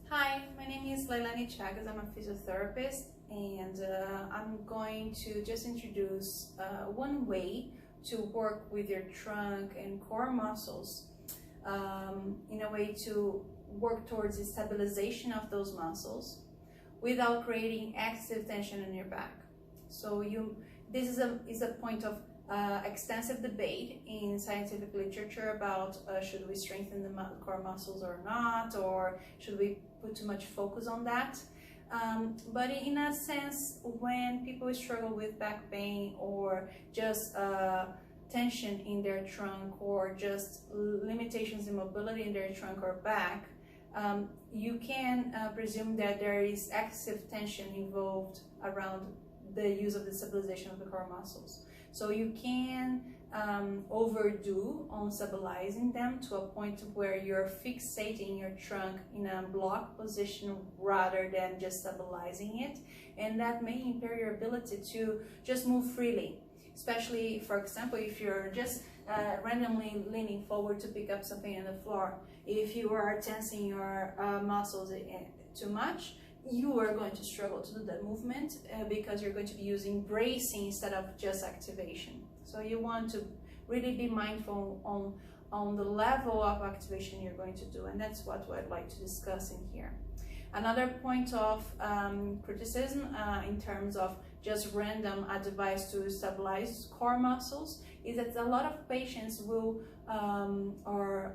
Hi, my name is Laylane Chagas. I'm a physiotherapist, and I'm going to just introduce one way to work with your trunk and core muscles in a way to work towards the stabilization of those muscles without creating excessive tension in your back. So this is a point of extensive debate in scientific literature about should we strengthen the core muscles or not, or should we put too much focus on that. But in a sense, when people struggle with back pain or just tension in their trunk or just limitations in mobility in their trunk or back, you can presume that there is excessive tension involved around the use of the stabilization of the core muscles. So you can overdo on stabilizing them to a point where you're fixating your trunk in a block position rather than just stabilizing it, and that may impair your ability to just move freely, especially, for example, if you're just randomly leaning forward to pick up something on the floor. If you are tensing your muscles too much, you are going to struggle to do that movement because you're going to be using bracing instead of just activation. So you want to really be mindful on the level of activation you're going to do, and that's what I'd like to discuss in here. Another point of criticism in terms of just random advice to stabilize core muscles is that a lot of patients will or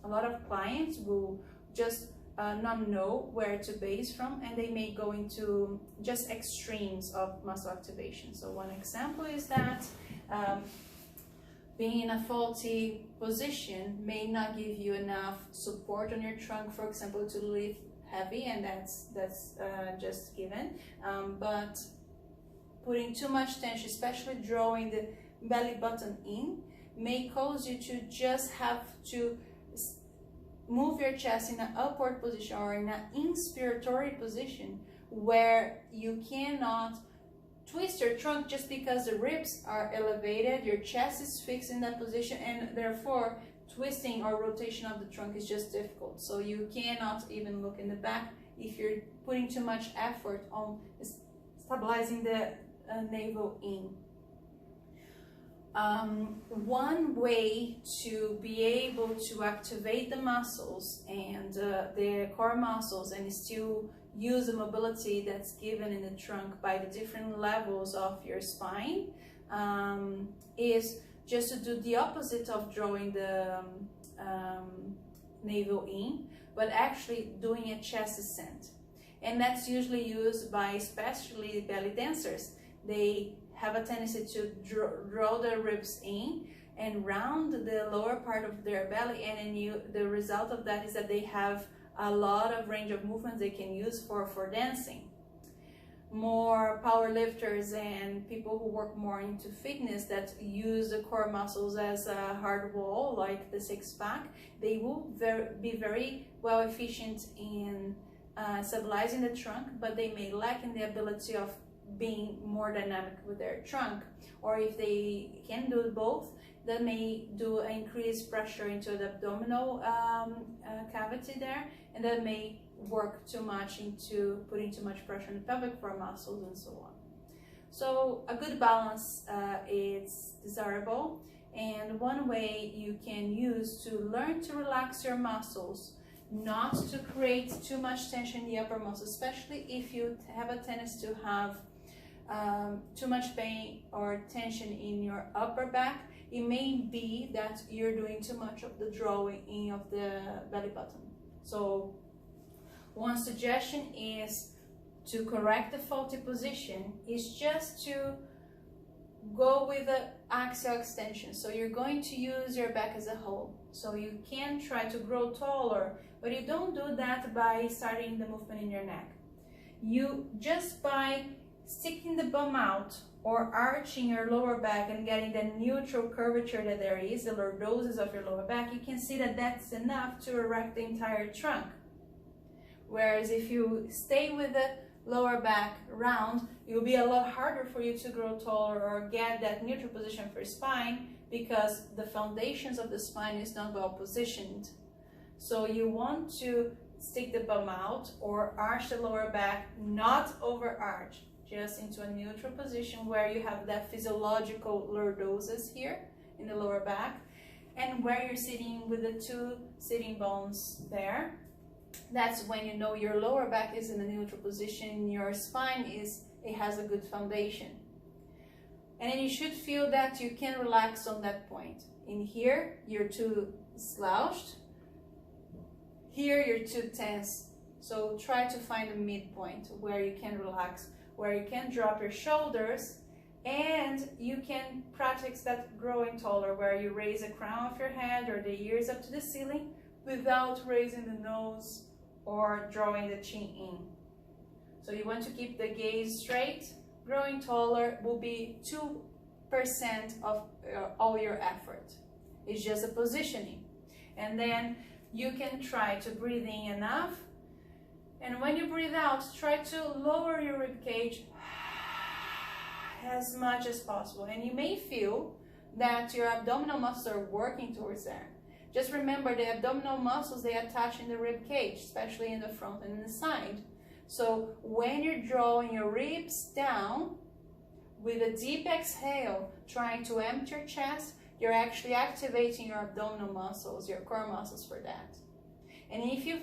a lot of clients will just not know where to base from, and they may go into just extremes of muscle activation. So one example is that being in a faulty position may not give you enough support on your trunk, for example, to lift heavy, and that's just given. But putting too much tension, especially drawing the belly button in, may cause you to just have to move your chest in an upward position or in an inspiratory position where you cannot twist your trunk just because the ribs are elevated, your chest is fixed in that position, and therefore twisting or rotation of the trunk is just difficult. So you cannot even look in the back if you're putting too much effort on stabilizing the navel in. One way to be able to activate the muscles and the core muscles and still use the mobility that's given in the trunk by the different levels of your spine is just to do the opposite of drawing the navel in, but actually doing a chest ascent. And that's usually used by especially belly dancers. They have a tendency to draw their ribs in and round the lower part of their belly, and then the result of that is that they have a lot of range of movements they can use for dancing. More power lifters and people who work more into fitness that use the core muscles as a hard wall, like the six-pack, they will be very well efficient in stabilizing the trunk, but they may lack in the ability of being more dynamic with their trunk. Or if they can do both, that may do increased pressure into the abdominal cavity there, and that may work too much into putting too much pressure on the pelvic floor muscles and so on. So a good balance is desirable, and one way you can use to learn to relax your muscles, not to create too much tension in the upper muscles, especially if you have a tendency to have too much pain or tension in your upper back. It may be that you're doing too much of the drawing in of the belly button. So one suggestion is to correct the faulty position is just to go with the axial extension. So you're going to use your back as a whole. So you can try to grow taller, but you don't do that by starting the movement in your neck. You just by sticking the bum out or arching your lower back and getting the neutral curvature that there is, the lordosis of your lower back, you can see that that's enough to erect the entire trunk. Whereas if you stay with the lower back round, it will be a lot harder for you to grow taller or get that neutral position for spine because the foundations of the spine is not well positioned. So you want to stick the bum out or arch the lower back, not over arch, just into a neutral position where you have that physiological lordosis here in the lower back, and where you're sitting with the two sitting bones there. That's when you know your lower back is in a neutral position, your spine has a good foundation. And then you should feel that you can relax on that point. In here, you're too slouched. Here, you're too tense. So try to find a midpoint where you can relax, where you can drop your shoulders, and you can practice that growing taller, where you raise the crown of your head or the ears up to the ceiling without raising the nose or drawing the chin in. So you want to keep the gaze straight. Growing taller will be 2% of all your effort. It's just a positioning. And then you can try to breathe in enough. And when you breathe out, try to lower your rib cage as much as possible. And you may feel that your abdominal muscles are working towards there. Just remember, the abdominal muscles, they attach in the rib cage, especially in the front and in the side. So when you're drawing your ribs down with a deep exhale, trying to empty your chest, you're actually activating your abdominal muscles, your core muscles for that. And if you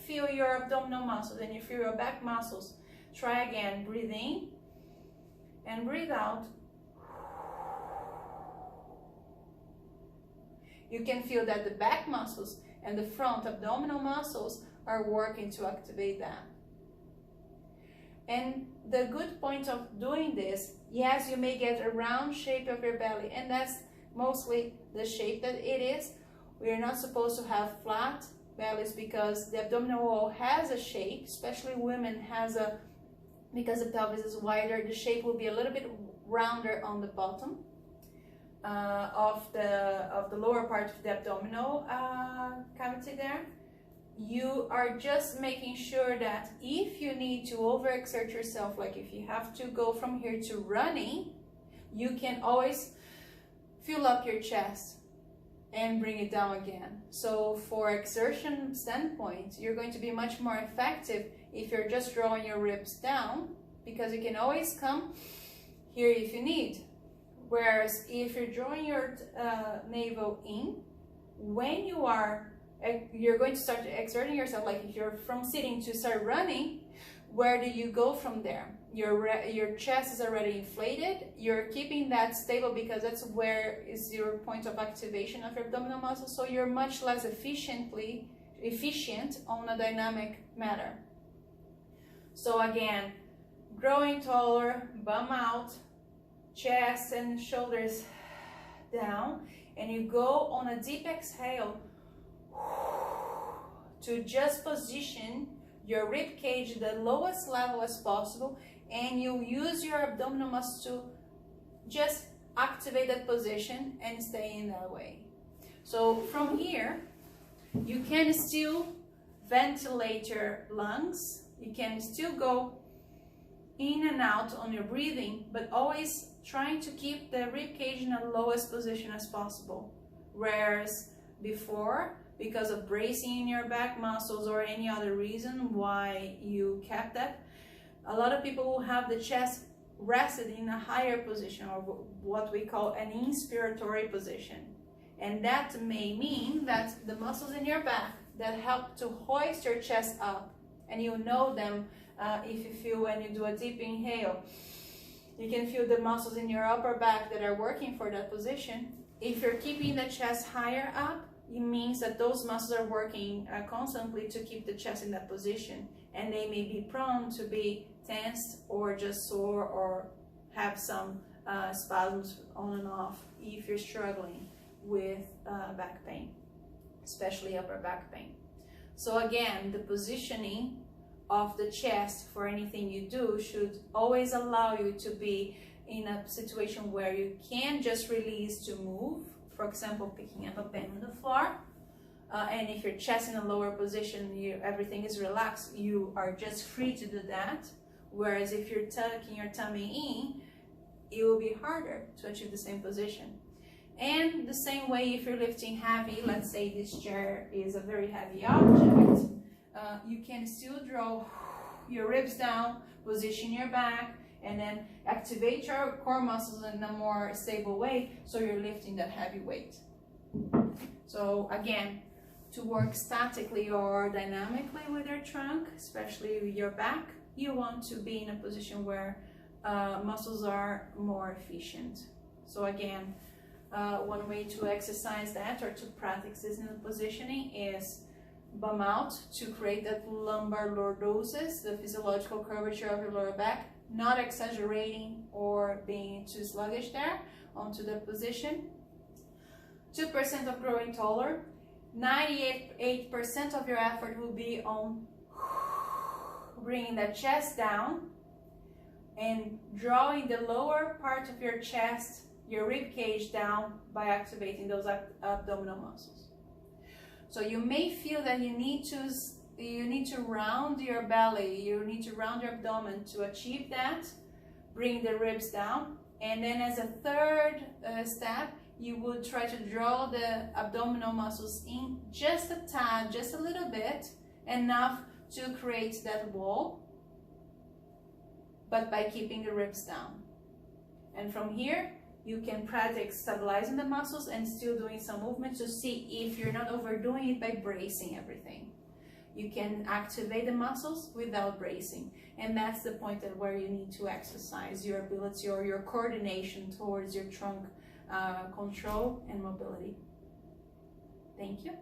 feel your abdominal muscles and you feel your back muscles, try again. Breathe in and breathe out. You can feel that the back muscles and the front abdominal muscles are working to activate that. And the good point of doing this, yes, you may get a round shape of your belly, and that's mostly the shape that it is. We are not supposed to have flat bellies because the abdominal wall has a shape, especially women has a, because the pelvis is wider, the shape will be a little bit rounder on the bottom of the lower part of the abdominal cavity there. You are just making sure that if you need to overexert yourself, like if you have to go from here to running, you can always fill up your chest and bring it down again. So for exertion standpoint, you're going to be much more effective if you're just drawing your ribs down, because you can always come here if you need. Whereas if you're drawing your navel in, when you're going to start exerting yourself, like if you're from sitting to start running, where do you go from there? Your chest is already inflated, you're keeping that stable because that's where is your point of activation of your abdominal muscle, so you're much less efficient on a dynamic manner. So again, growing taller, bum out, chest and shoulders down, and you go on a deep exhale to just position your rib cage the lowest level as possible, and you use your abdominal muscles to just activate that position and stay in that way. So from here, you can still ventilate your lungs, you can still go in and out on your breathing, but always trying to keep the rib cage in the lowest position as possible. Whereas before, because of bracing in your back muscles or any other reason why you kept that, a lot of people will have the chest rested in a higher position, or what we call an inspiratory position. And that may mean that the muscles in your back that help to hoist your chest up, and you know them if you feel when you do a deep inhale, you can feel the muscles in your upper back that are working for that position. If you're keeping the chest higher up, it means that those muscles are working constantly to keep the chest in that position, and they may be prone to be tensed or just sore or have some spasms on and off if you're struggling with back pain, especially upper back pain. So again, the positioning of the chest for anything you do should always allow you to be in a situation where you can just release to move. For example, picking up a pen on the floor. And if your chest in a lower position, everything is relaxed, you are just free to do that. Whereas if you're tucking your tummy in, it will be harder to achieve the same position. And the same way if you're lifting heavy, let's say this chair is a very heavy object, you can still draw your ribs down, position your back, and then activate your core muscles in a more stable way, so you're lifting that heavy weight. So again, to work statically or dynamically with your trunk, especially with your back, you want to be in a position where muscles are more efficient. So again, one way to exercise that or to practice this in the positioning is bum out to create that lumbar lordosis, the physiological curvature of your lower back, not exaggerating or being too sluggish there, onto the position. 2% of growing taller. 98% of your effort will be on bringing the chest down and drawing the lower part of your chest, your rib cage down by activating those abdominal muscles. So you may feel that you need to round your belly, you need to round your abdomen to achieve that, bring the ribs down, and then as a third step, you would try to draw the abdominal muscles in just a tad, just a little bit, enough to create that wall, but by keeping the ribs down. And from here, you can practice stabilizing the muscles and still doing some movement to see if you're not overdoing it by bracing everything. You can activate the muscles without bracing. And that's the point at where you need to exercise your ability or your coordination towards your trunk control and mobility. Thank you.